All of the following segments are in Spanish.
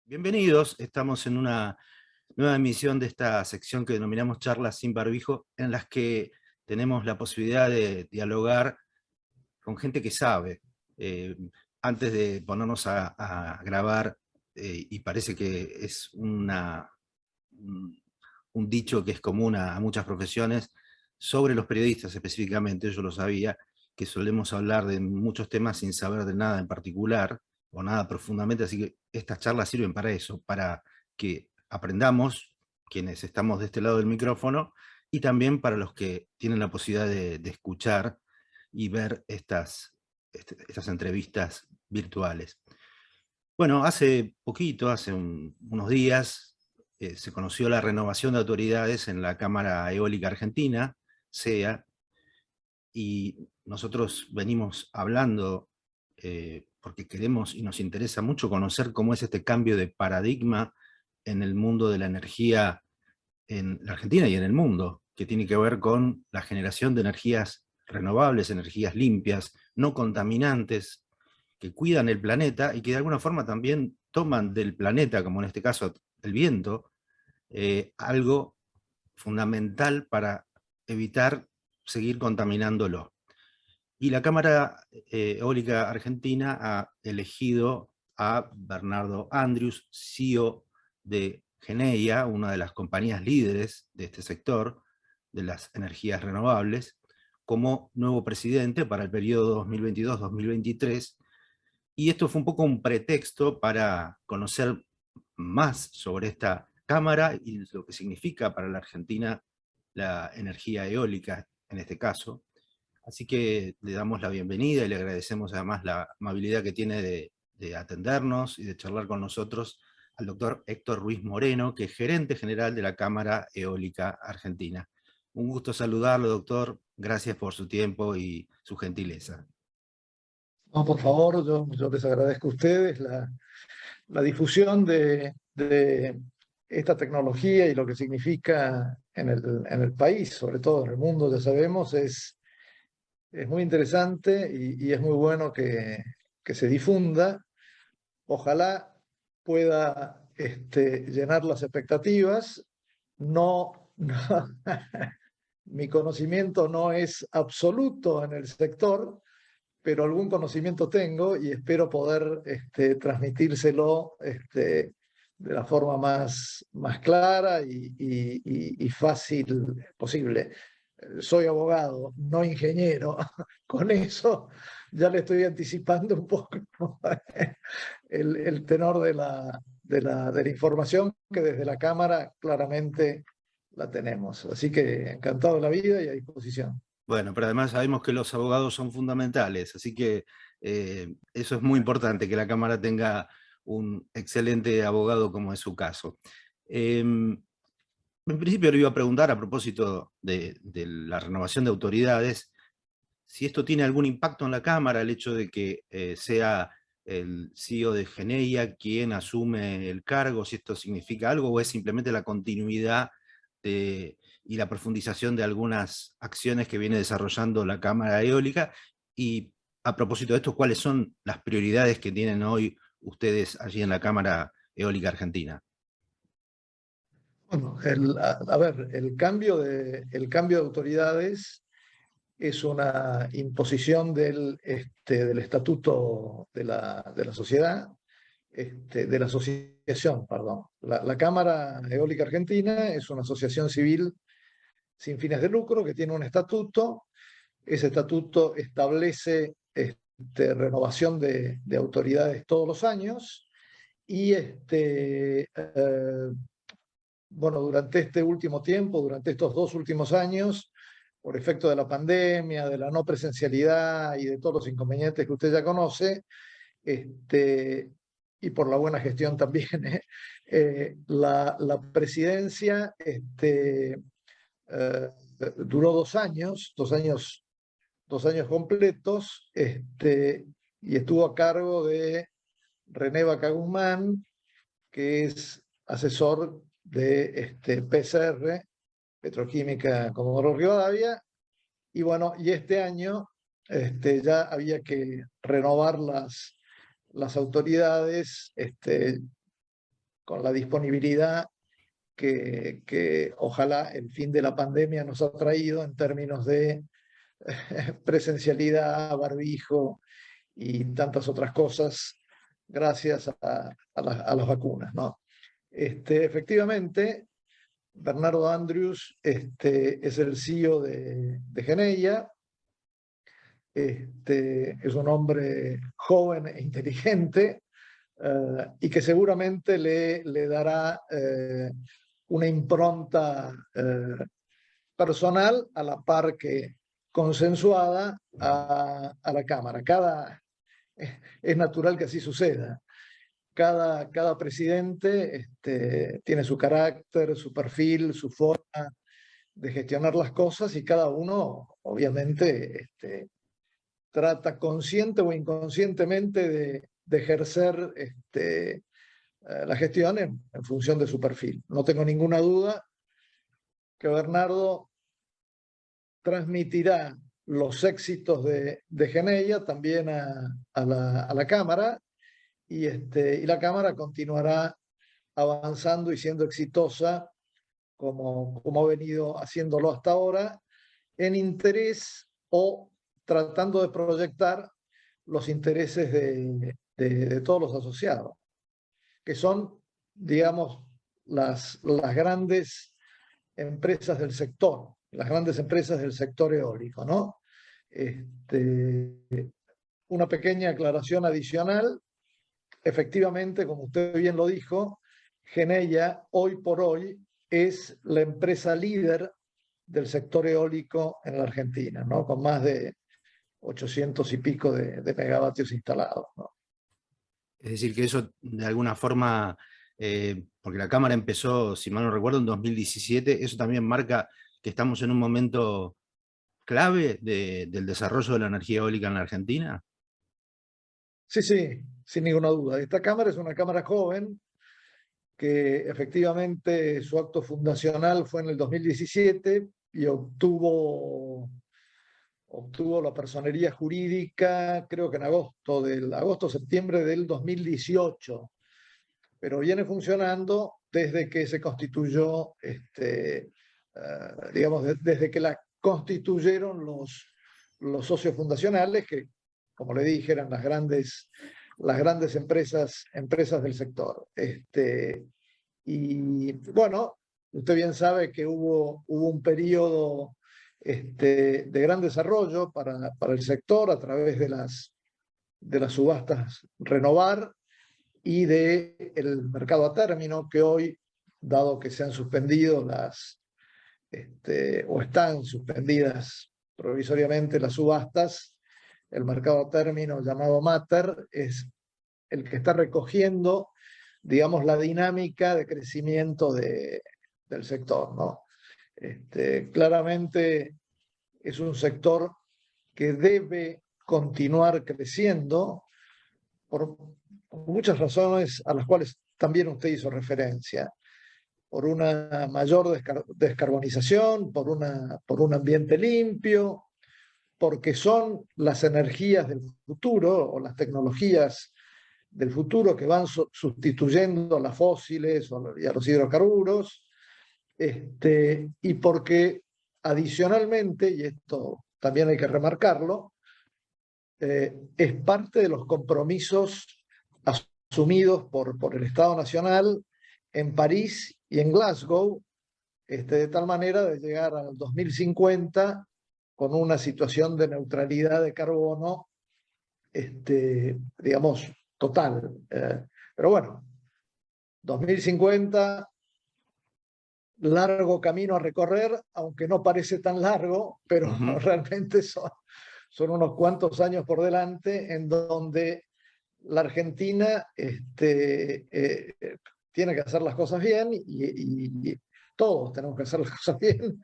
Bienvenidos, estamos en una nueva emisión de esta sección que denominamos Charlas sin Barbijo, en las que tenemos la posibilidad de dialogar con gente que sabe. Eh, Antes de ponernos a grabar, y parece que es un, un dicho que es común a muchas profesiones, sobre los periodistas específicamente, yo lo sabía, que solemos hablar de muchos temas sin saber de nada en particular, o nada profundamente, así que estas charlas sirven para eso, para que aprendamos, quienes estamos de este lado del micrófono, y también para los que tienen la posibilidad de escuchar y ver estas entrevistas virtuales. Bueno, hace poquito, unos días, se conoció la renovación de autoridades en la Cámara Eólica Argentina, CEA, y nosotros venimos hablando porque queremos y nos interesa mucho conocer cómo es este cambio de paradigma en el mundo de la energía en la Argentina y en el mundo, que tiene que ver con la generación de energías renovables, energías limpias, no contaminantes, que cuidan el planeta y que de alguna forma también toman del planeta, como en este caso el viento, algo fundamental para evitar seguir contaminándolo. Y la Cámara Eólica Argentina ha elegido a Bernardo Andrius, CEO de Geneia, una de las compañías líderes de este sector, de las energías renovables, como nuevo presidente para el periodo 2022-2023. Y esto fue un poco un pretexto para conocer más sobre esta Cámara y lo que significa para la Argentina la energía eólica en este caso. Así que le damos la bienvenida y le agradecemos además la amabilidad que tiene de atendernos y de charlar con nosotros al doctor Héctor Ruiz Moreno, que es gerente general de la Cámara Eólica Argentina. Un gusto saludarlo, doctor. Gracias por su tiempo y su gentileza. No, por favor, yo les agradezco a ustedes la difusión de esta tecnología y lo que significa en el país, sobre todo en el mundo, ya sabemos, es muy interesante y es muy bueno que se difunda. Ojalá pueda llenar las expectativas. No, mi conocimiento no es absoluto en el sector, pero algún conocimiento tengo y espero poder transmitírselo de la forma más clara y fácil posible. Soy abogado, no ingeniero. Con eso ya le estoy anticipando un poco el tenor de la información que desde la Cámara claramente la tenemos. Así que encantado de la vida y a disposición. Bueno, pero además sabemos que los abogados son fundamentales, así que eso es muy importante, que la Cámara tenga un excelente abogado como es su caso. En principio le iba a preguntar a propósito de la renovación de autoridades, si esto tiene algún impacto en la Cámara, el hecho de que sea el CEO de Geneia quien asume el cargo, si esto significa algo o es simplemente la continuidad y la profundización de algunas acciones que viene desarrollando la Cámara Eólica. Y a propósito de esto, ¿cuáles son las prioridades que tienen hoy ustedes allí en la Cámara Eólica Argentina? Bueno, a ver, el cambio de autoridades es una imposición del estatuto de la sociedad, de la asociación, perdón. La Cámara Eólica Argentina es una asociación civil sin fines de lucro que tiene un estatuto. Ese estatuto establece renovación de autoridades todos los años y bueno, durante este último tiempo, durante estos 2 últimos años, por efecto de la pandemia, de la no presencialidad y de todos los inconvenientes que usted ya conoce, y por la buena gestión también, la presidencia duró 2 años, 2 años completos, y estuvo a cargo de René Vaca Guzmán, que es asesor de PCR, Petroquímica Comodoro Rivadavia, y bueno, y este año ya había que renovar las autoridades, con la disponibilidad que ojalá el fin de la pandemia nos ha traído en términos de presencialidad, barbijo y tantas otras cosas gracias a las vacunas, ¿no? Efectivamente, Bernardo Andrius es el CEO de Geneia. Es un hombre joven e inteligente y que seguramente le dará una impronta personal a la par que consensuada a la Cámara. Es natural que así suceda. Cada presidente tiene su carácter, su perfil, su forma de gestionar las cosas y cada uno, obviamente, trata consciente o inconscientemente de ejercer la gestión en función de su perfil. No tengo ninguna duda que Bernardo transmitirá los éxitos de Geneia también a la Cámara y la Cámara continuará avanzando y siendo exitosa como ha venido haciéndolo hasta ahora, en interés o tratando de proyectar los intereses de todos los asociados, que son, digamos, las grandes empresas del sector, las grandes empresas del sector eólico, ¿no? Una pequeña aclaración adicional. Efectivamente, como usted bien lo dijo, Geneia hoy por hoy es la empresa líder del sector eólico en la Argentina, ¿no? Con más de 800 y pico de megavatios instalados, ¿no? Es decir, que eso de alguna forma, porque la Cámara empezó, si mal no recuerdo, en 2017, eso también marca que estamos en un momento clave del desarrollo de la energía eólica en la Argentina. Sí, sí, sin ninguna duda. Esta Cámara es una Cámara joven que efectivamente su acto fundacional fue en el 2017 y obtuvo la personería jurídica, creo que en agosto-septiembre del 2018, pero viene funcionando desde que se constituyó, digamos, desde que la constituyeron los socios fundacionales, que, como le dije, eran las grandes empresas del sector. Y bueno, usted bien sabe que hubo un periodo de gran desarrollo para el sector a través de las subastas Renovar y del mercado a término, que hoy, dado que se han suspendido o están suspendidas provisoriamente las subastas, el mercado a término llamado Mater es el que está recogiendo, digamos, la dinámica de crecimiento del sector, ¿no? Claramente es un sector que debe continuar creciendo por muchas razones a las cuales también usted hizo referencia, por una mayor descarbonización, por un ambiente limpio, porque son las energías del futuro o las tecnologías del futuro que van sustituyendo a las fósiles y a los hidrocarburos, y porque adicionalmente, y esto también hay que remarcarlo, es parte de los compromisos asumidos por el Estado Nacional en París y en Glasgow, de tal manera de llegar al 2050 con una situación de neutralidad de carbono, digamos, total. Pero bueno, 2050, largo camino a recorrer, aunque no parece tan largo, pero realmente son unos cuantos años por delante en donde la Argentina tiene que hacer las cosas bien y todos tenemos que hacer las cosas bien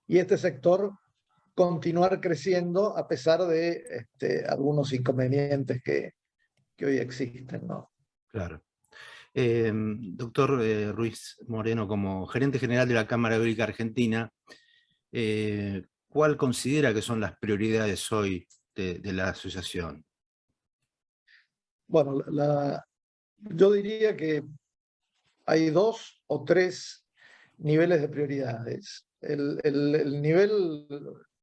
y este sector continuar creciendo a pesar de algunos inconvenientes que hoy existen, ¿no? Claro. Doctor Ruiz Moreno, como gerente general de la Cámara Eólica Argentina, ¿cuál considera que son las prioridades hoy de la asociación? Bueno, yo diría que hay dos o tres niveles de prioridades. El nivel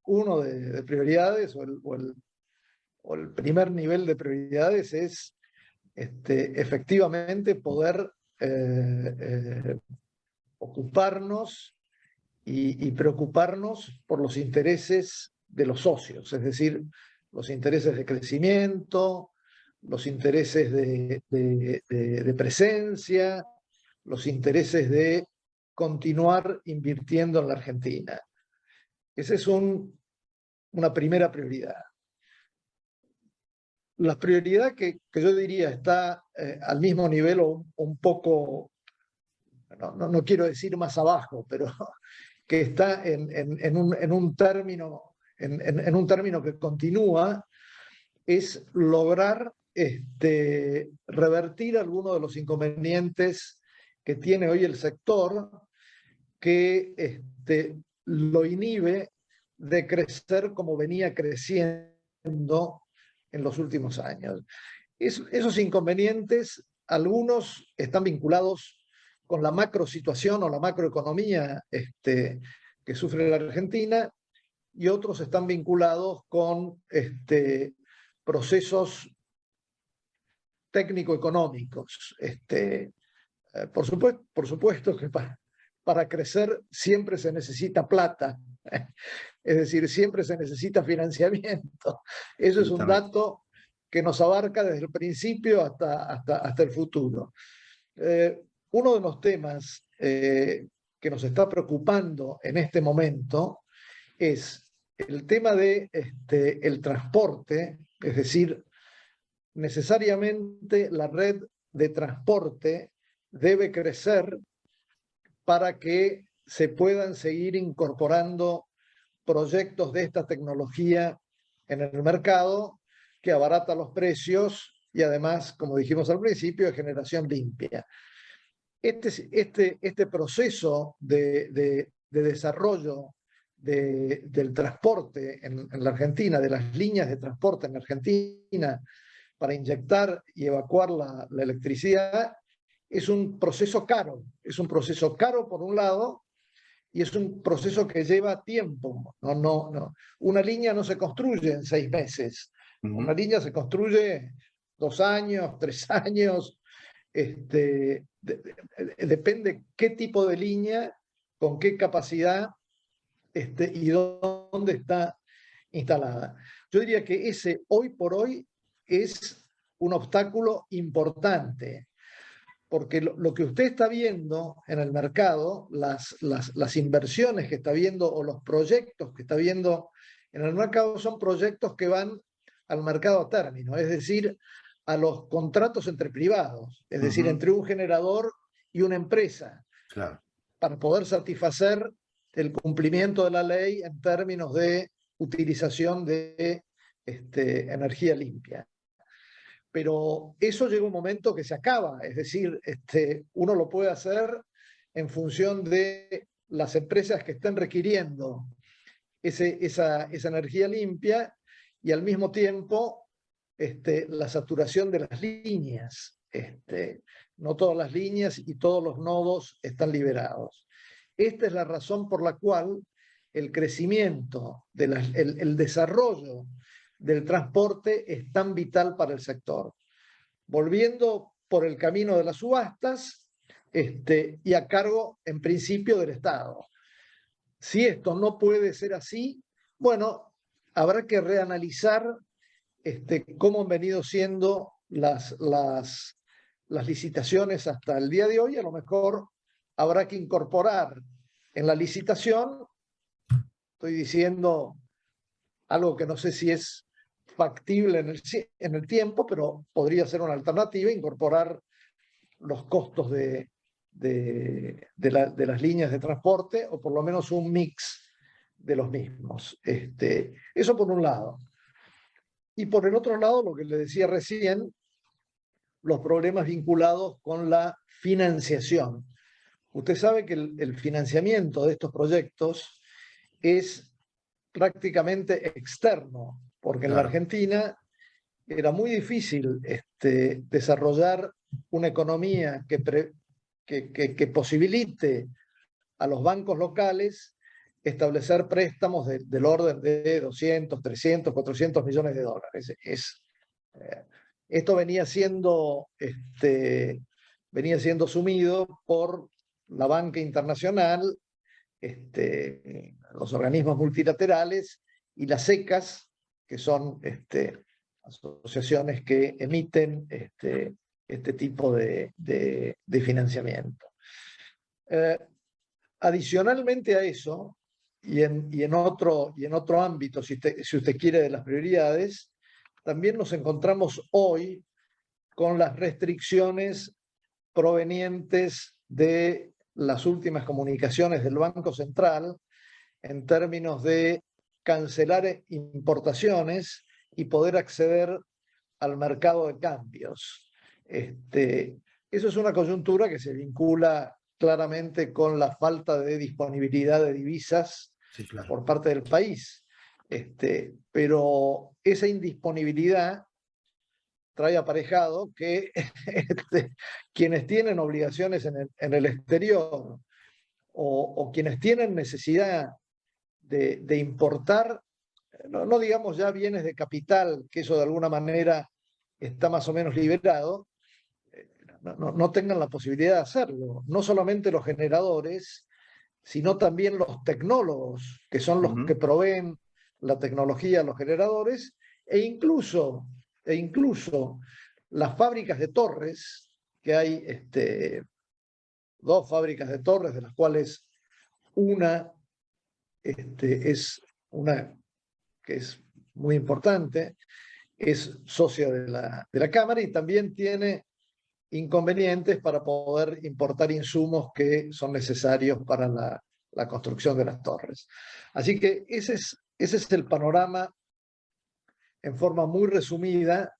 uno de prioridades o el primer nivel de prioridades es efectivamente poder ocuparnos y preocuparnos por los intereses de los socios, es decir, los intereses de crecimiento, los intereses de presencia, los intereses de continuar invirtiendo en la Argentina. Esa es una primera prioridad. La prioridad que yo diría está al mismo nivel o un poco, no quiero decir más abajo, pero que está en un término, en un término que continúa, es lograr revertir algunos de los inconvenientes que tiene hoy el sector, que lo inhibe de crecer como venía creciendo en los últimos años. Esos inconvenientes, algunos están vinculados con la macro situación o la macroeconomía que sufre la Argentina, y otros están vinculados con procesos técnico-económicos. Por supuesto que para crecer siempre se necesita plata, es decir, siempre se necesita financiamiento. Eso es un dato que nos abarca desde el principio hasta el futuro. Uno de los temas que nos está preocupando en este momento es el tema de el transporte, es decir, necesariamente la red de transporte debe crecer para que se puedan seguir incorporando proyectos de esta tecnología en el mercado, que abarata los precios y además, como dijimos al principio, de generación limpia. Este proceso de desarrollo del transporte en la Argentina, de las líneas de transporte en la Argentina para inyectar y evacuar la electricidad, es un proceso caro. Es un proceso caro por un lado y es un proceso que lleva tiempo. No. Una línea no se construye en 6 meses. Una línea se construye 2 años, 3 años. Depende qué tipo de línea, con qué capacidad y dónde está instalada. Yo diría que ese hoy por hoy es un obstáculo importante, porque lo que usted está viendo en el mercado, las inversiones que está viendo o los proyectos que está viendo en el mercado son proyectos que van al mercado a término, es decir, a los contratos entre privados, es decir, entre un generador y una empresa, claro, para poder satisfacer el cumplimiento de la ley en términos de utilización de energía limpia. Pero eso llega un momento que se acaba, es decir, uno lo puede hacer en función de las empresas que estén requiriendo esa energía limpia y al mismo tiempo la saturación de las líneas. No todas las líneas y todos los nodos están liberados. Esta es la razón por la cual el crecimiento, el desarrollo del transporte es tan vital para el sector. Volviendo por el camino de las subastas y a cargo, en principio, del Estado. Si esto no puede ser así, bueno, habrá que reanalizar cómo han venido siendo las licitaciones hasta el día de hoy. A lo mejor habrá que incorporar en la licitación, estoy diciendo algo que no sé si es factible en el tiempo, pero podría ser una alternativa, incorporar los costos de las líneas de transporte, o por lo menos un mix de los mismos. Eso por un lado. Y por el otro lado, lo que le decía recién, los problemas vinculados con la financiación. Usted sabe que el financiamiento de estos proyectos es prácticamente externo, porque en la Argentina era muy difícil desarrollar una economía que que posibilite a los bancos locales establecer préstamos del orden de 200, 300, 400 millones de dólares. Esto venía siendo asumido por la banca internacional, los organismos multilaterales y las SECAs, que son asociaciones que emiten este tipo de financiamiento. Adicionalmente a eso, y en otro ámbito, si usted quiere, de las prioridades, también nos encontramos hoy con las restricciones provenientes de las últimas comunicaciones del Banco Central en términos de cancelar importaciones y poder acceder al mercado de cambios. Eso es una coyuntura que se vincula claramente con la falta de disponibilidad de divisas, sí, claro, por parte del país. Pero esa indisponibilidad trae aparejado que quienes tienen obligaciones en el exterior o quienes tienen necesidad de importar, no digamos ya bienes de capital, que eso de alguna manera está más o menos liberado, no tengan la posibilidad de hacerlo. No solamente los generadores, sino también los tecnólogos, que son los que proveen la tecnología a los generadores, e incluso las fábricas de torres, que hay 2 fábricas de torres, de las cuales una es una que es muy importante, es socia de la Cámara y también tiene inconvenientes para poder importar insumos que son necesarios para la construcción de las torres. Así que ese es el panorama en forma muy resumida,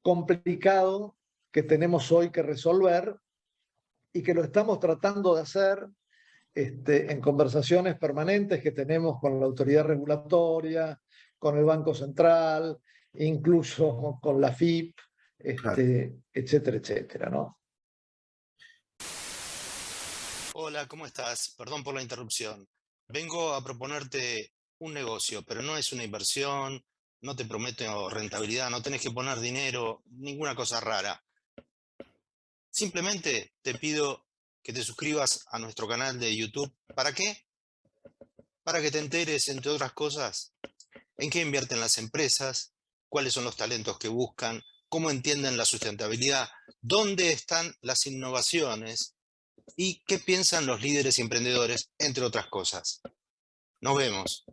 complicado, que tenemos hoy que resolver y que lo estamos tratando de hacer en conversaciones permanentes que tenemos con la autoridad regulatoria, con el Banco Central, incluso con la FIP, claro, etcétera, etcétera, ¿no? Hola, ¿cómo estás? Perdón por la interrupción. Vengo a proponerte un negocio, pero no es una inversión, no te prometo rentabilidad, no tenés que poner dinero, ninguna cosa rara. Simplemente te pido que te suscribas a nuestro canal de YouTube. ¿Para qué? Para que te enteres, entre otras cosas, en qué invierten las empresas, cuáles son los talentos que buscan, cómo entienden la sustentabilidad, dónde están las innovaciones y qué piensan los líderes y emprendedores, entre otras cosas. Nos vemos.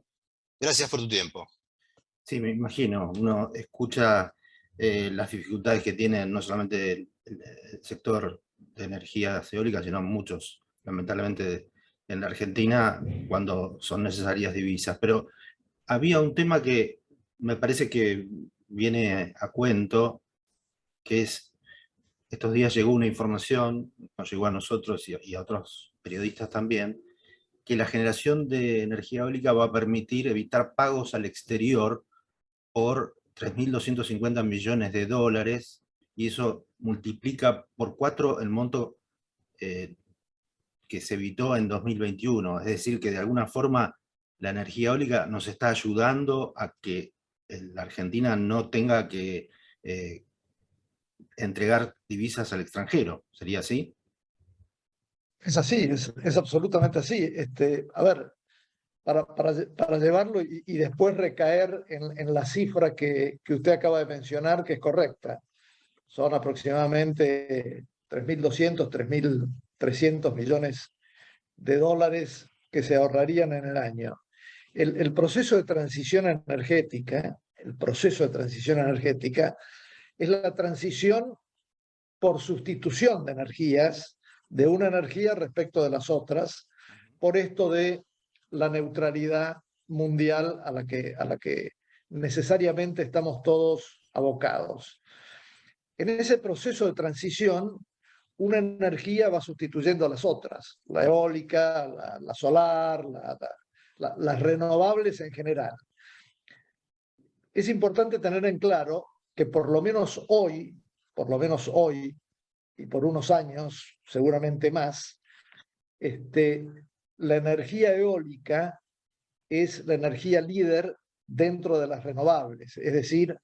Gracias por tu tiempo. Sí, me imagino. Uno escucha las dificultades que tiene no solamente el sector de energías eólicas, sino muchos, lamentablemente, en la Argentina, cuando son necesarias divisas. Pero había un tema que me parece que viene a cuento, que es, estos días llegó una información, nos llegó a nosotros y a otros periodistas también, que la generación de energía eólica va a permitir evitar pagos al exterior por 3.250 millones de dólares, y eso multiplica por 4 el monto que se evitó en 2021. Es decir, que de alguna forma la energía eólica nos está ayudando a que la Argentina no tenga que entregar divisas al extranjero. ¿Sería así? Es así, es absolutamente así. A ver, para llevarlo y después recaer en la cifra que usted acaba de mencionar, que es correcta. Son aproximadamente 3.200, 3.300 millones de dólares que se ahorrarían en el año. El proceso de transición energética, es la transición por sustitución de energías, de una energía respecto de las otras, por esto de la neutralidad mundial a la que necesariamente estamos todos abocados. En ese proceso de transición, una energía va sustituyendo a las otras, la eólica, la solar, las renovables en general. Es importante tener en claro que por lo menos hoy, y por unos años, seguramente más, la energía eólica es la energía líder dentro de las renovables, es decir,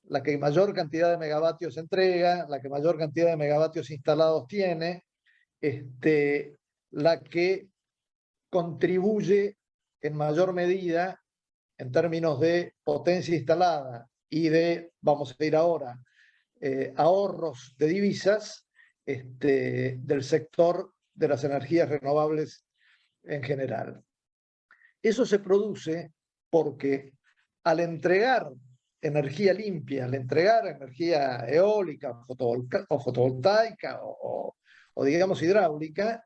la que mayor cantidad de megavatios entrega, la que mayor cantidad de megavatios instalados tiene, la que contribuye en mayor medida en términos de potencia instalada y de, vamos a ir ahora, ahorros de divisas del sector de las energías renovables en general. Eso se produce porque al entregar energía limpia, al entregar energía eólica o fotovoltaica o digamos hidráulica,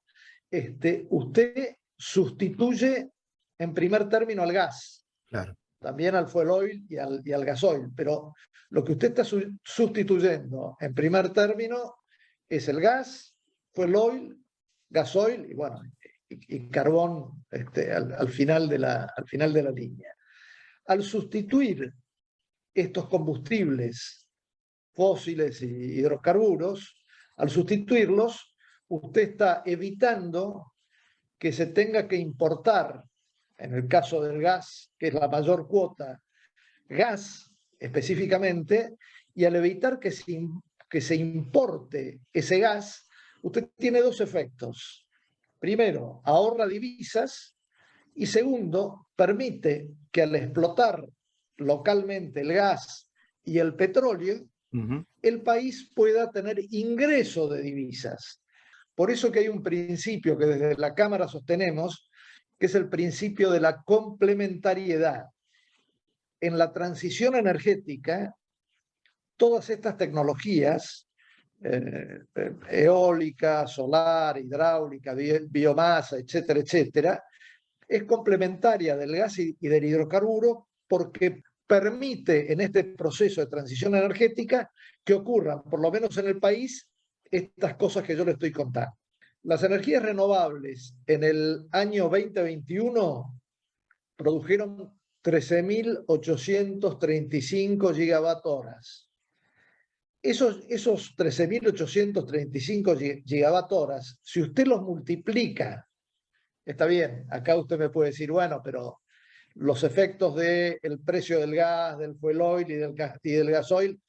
usted sustituye en primer término al gas, Claro. también al fuel oil y al gasoil, pero lo que usted está sustituyendo en primer término es el gas, fuel oil, gasoil y bueno, y carbón al final de la línea. Al sustituir estos combustibles fósiles y hidrocarburos, al sustituirlos, usted está evitando que se tenga que importar, en el caso del gas, que es la mayor cuota, gas específicamente, y al evitar que se importe ese gas, usted tiene dos efectos. Primero, ahorra divisas y segundo, permite que al explotar localmente el gas y el petróleo, el país pueda tener ingreso de divisas. Por eso que hay un principio que desde la Cámara sostenemos, que es el principio de la complementariedad. En la transición energética, todas estas tecnologías, eólica, solar, hidráulica, biomasa, etcétera, etcétera, es complementaria del gas y del hidrocarburo porque permite en este proceso de transición energética que ocurran, por lo menos en el país, estas cosas que yo le estoy contando. Las energías renovables en el año 2021 produjeron 13.835 gigawatt horas. Esos 13.835 gigawatt horas, si usted los multiplica, está bien, acá usted me puede decir, bueno, pero los efectos del precio del gas, del fuel oil y del gasoil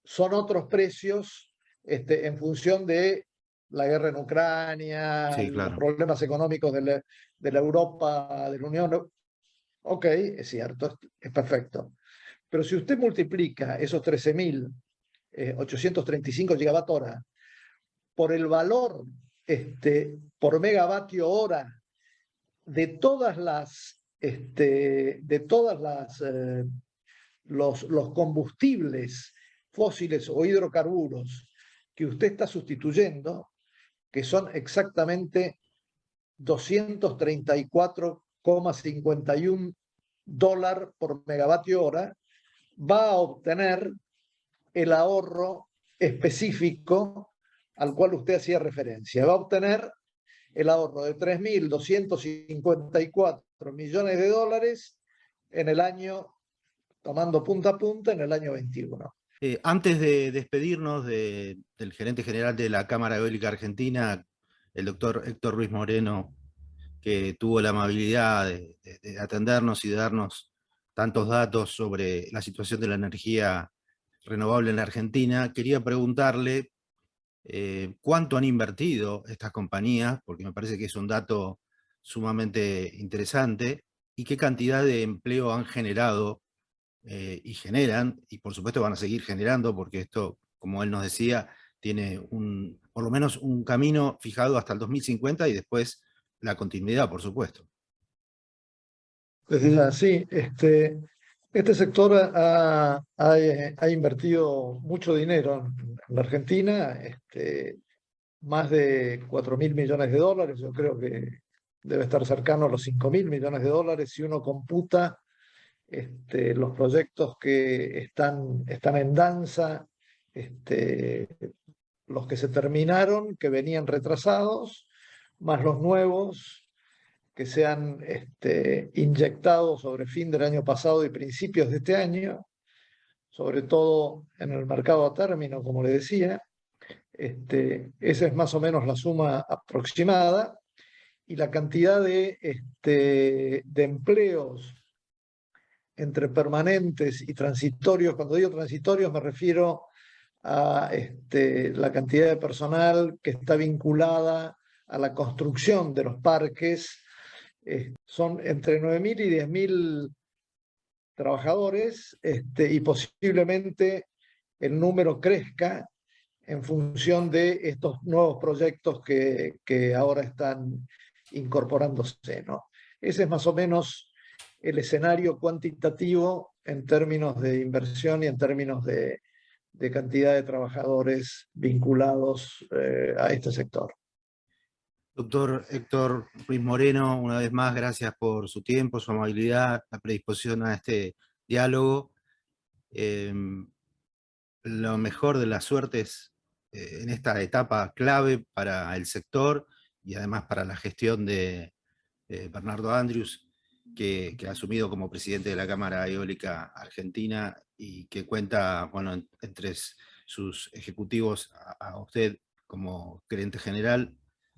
son otros precios en función de la guerra en Ucrania, Sí, los claro. problemas económicos de la Europa, de la Unión. Ok, es cierto, es perfecto. Pero si usted multiplica esos 13.835 gigawatt hora por el valor por megavatio hora de todas los combustibles fósiles o hidrocarburos que usted está sustituyendo, que son exactamente 234,51 dólares por megavatio hora, va a obtener el ahorro específico al cual usted hacía referencia. Va a obtener el ahorro de 3.254 millones de dólares en el año, tomando punta a punta, en el año 21. Antes de despedirnos del gerente general de la Cámara Eólica Argentina, el doctor Héctor Ruiz Moreno, que tuvo la amabilidad de atendernos y de darnos tantos datos sobre la situación de la energía renovable en la Argentina, quería preguntarle cuánto han invertido estas compañías, porque me parece que es un dato sumamente interesante, y qué cantidad de empleo han generado y generan, y por supuesto van a seguir generando, porque esto, como él nos decía, tiene por lo menos un camino fijado hasta el 2050 y después la continuidad, por supuesto. Sí, este sector ha invertido mucho dinero en la Argentina, más de 4.000 millones de dólares, yo creo que debe estar cercano a los 5.000 millones de dólares si uno computa los proyectos que están en danza, los que se terminaron, que venían retrasados, más los nuevos que se han inyectado sobre fin del año pasado y principios de este año, sobre todo en el mercado a término, como le decía. Esa es más o menos la suma aproximada. Y la cantidad de empleos entre permanentes y transitorios, cuando digo transitorios me refiero a la cantidad de personal que está vinculada a la construcción de los parques, son entre 9.000 y 10.000 trabajadores, y posiblemente el número crezca en función de estos nuevos proyectos que ahora están incorporándose, ¿no? Ese es más o menos el escenario cuantitativo en términos de inversión y en términos de cantidad de trabajadores vinculados a este sector. Doctor Héctor Ruiz Moreno, una vez más, gracias por su tiempo, su amabilidad, la predisposición a este diálogo. Lo mejor de las suertes en esta etapa clave para el sector y además para la gestión de Bernardo Andrius, que ha asumido como presidente de la Cámara Eólica Argentina y que cuenta, bueno, entre sus ejecutivos a usted como gerente general.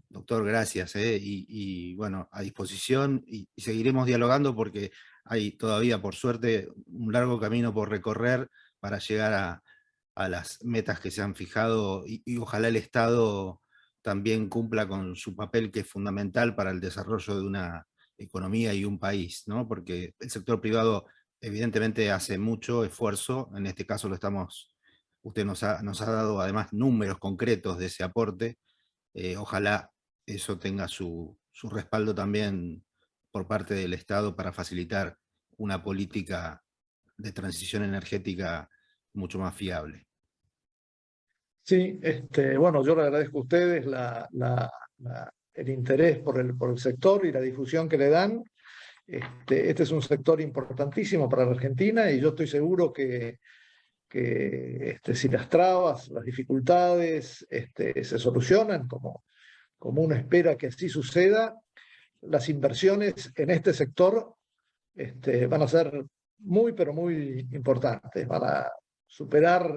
Doctor, gracias, y bueno, a disposición y seguiremos dialogando porque hay todavía, por suerte, un largo camino por recorrer para llegar a las metas que se han fijado y ojalá el Estado también cumpla con su papel, que es fundamental para el desarrollo de una economía y un país, ¿no? Porque el sector privado evidentemente hace mucho esfuerzo, en este caso usted nos ha dado además números concretos de ese aporte. Ojalá eso tenga su respaldo también por parte del Estado para facilitar una política de transición energética mucho más fiable. Sí, bueno, yo le agradezco a ustedes el interés por el sector y la difusión que le dan. Este es un sector importantísimo para la Argentina y yo estoy seguro que si las trabas, las dificultades se solucionan como uno espera que así suceda, las inversiones en este sector van a ser muy, pero muy importantes, van a superar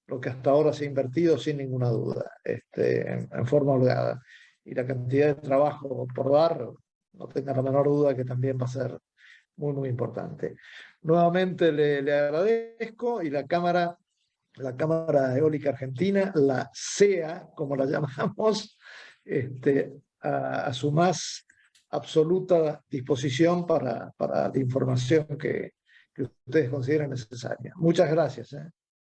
lo que hasta ahora se ha invertido sin ninguna duda, en forma holgada. Y la cantidad de trabajo por dar, no tenga la menor duda que también va a ser muy, muy importante. Nuevamente le agradezco y la Cámara Eólica Argentina, la CEA, como la llamamos, a su más absoluta disposición para la información que ustedes consideren necesaria. Muchas gracias.